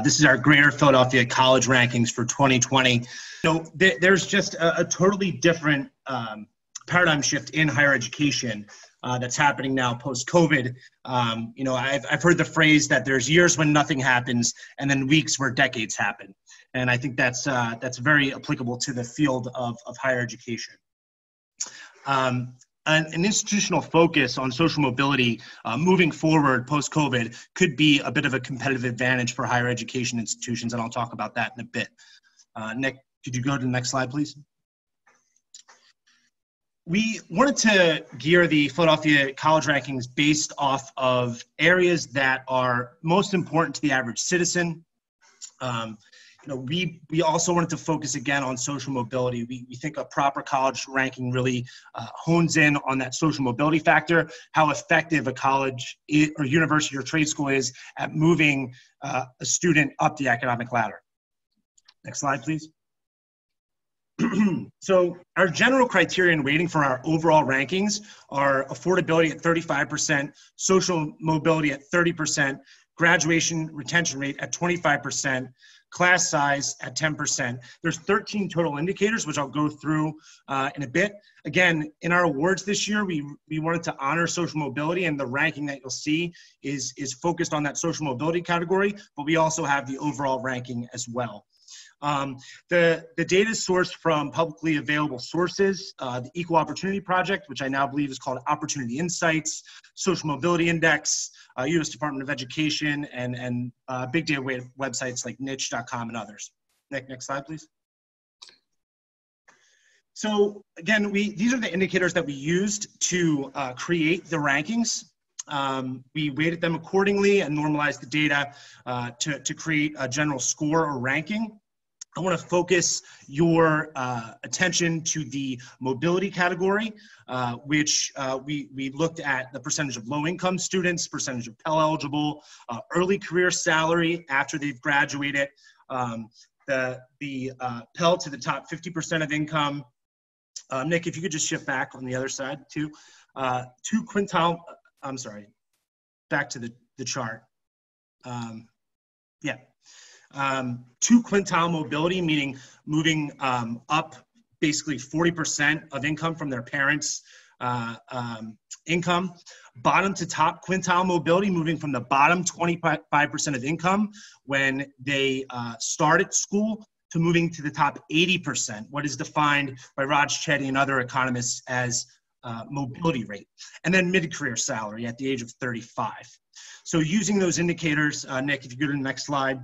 This is our Greater Philadelphia College Rankings for 2020. So there's just a totally different paradigm shift in higher education that's happening now post-COVID. I've heard the phrase that there's years when nothing happens and then weeks where decades happen. And I think that's very applicable to the field of higher education. An institutional focus on social mobility moving forward post-COVID could be a bit of a competitive advantage for higher education institutions, and I'll talk about that in a bit. Nick, could you go to the next slide, please? We wanted to gear the Philadelphia College Rankings based off of areas that are most important to the average citizen. We also wanted to focus again on social mobility. We think a proper college ranking really hones in on that social mobility factor, how effective a college or university or trade school is at moving a student up the economic ladder. Next slide, please. So our general criterion weighting for our overall rankings are affordability at 35%, social mobility at 30%, graduation retention rate at 25%, class size at 10%. There's 13 total indicators, which I'll go through in a bit. Again, in our awards this year, we wanted to honor social mobility, and the ranking that you'll see is focused on that social mobility category, but we also have the overall ranking as well. The data is sourced from publicly available sources, the Equal Opportunity Project, which I now believe is called Opportunity Insights, Social Mobility Index, U.S. Department of Education, and big data websites like niche.com and others. Next slide, please. So again, these are the indicators that we used to create the rankings. We weighted them accordingly and normalized the data to create a general score or ranking. I want to focus your attention to the mobility category, which we looked at the percentage of low-income students, percentage of Pell eligible, early career salary after they've graduated, the Pell to the top 50% of income. Nick, if you could just shift back on the other side too. Back to the chart. Yeah. 2 quintile mobility, meaning moving up basically 40% of income from their parents' income. Bottom to top quintile mobility, moving from the bottom 25% of income when they started school to moving to the top 80%, what is defined by Raj Chetty and other economists as mobility rate. And then mid-career salary at the age of 35. So using those indicators, Nick, if you go to the next slide.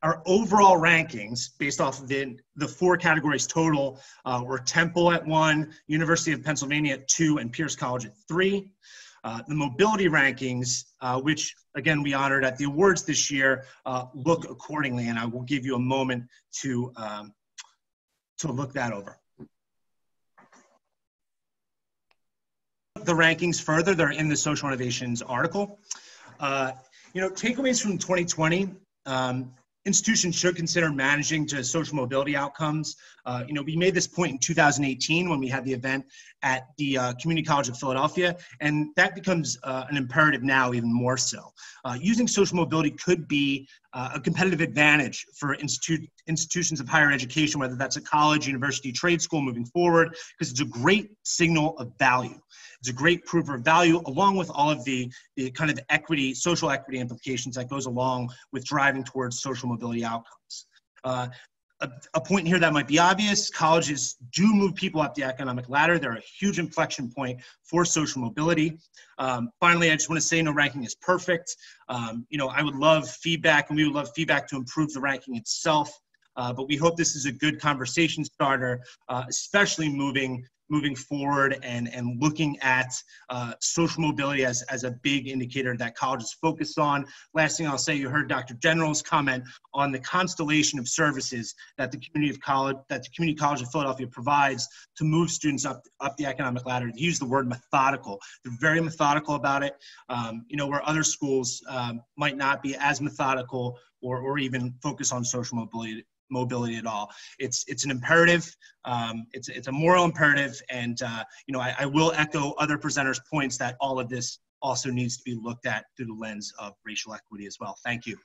Our overall rankings, based off of the 4 categories total, were Temple at 1, University of Pennsylvania at 2, and Pierce College at 3. The mobility rankings, which again we honored at the awards this year, look accordingly, and I will give you a moment to look that over. The rankings further, they're in the Social Innovations article. Takeaways from 2020. Institutions should consider managing to social mobility outcomes. We made this point in 2018 when we had the event at the Community College of Philadelphia, and that becomes an imperative now even more so. Using social mobility could be a competitive advantage for institutions of higher education, whether that's a college, university, trade school moving forward, because it's a great signal of value. It's a great prover of value, along with all of the kind of equity, social equity implications that goes along with driving towards social mobility outcomes. A point here that might be obvious, colleges do move people up the economic ladder. They're a huge inflection point for social mobility. Finally, I just want to say no ranking is perfect. I would love feedback, and we would love feedback to improve the ranking itself. But we hope this is a good conversation starter, especially moving forward and looking at social mobility as a big indicator that colleges focus on. Last thing I'll say, you heard Dr. General's comment on the constellation of services that the Community College of Philadelphia provides to move students up the economic ladder. They use the word methodical. They're very methodical about it. Where other schools might not be as methodical or even focus on social mobility at all. It's an imperative. It's a moral imperative, and I will echo other presenters' points that all of this also needs to be looked at through the lens of racial equity as well. Thank you.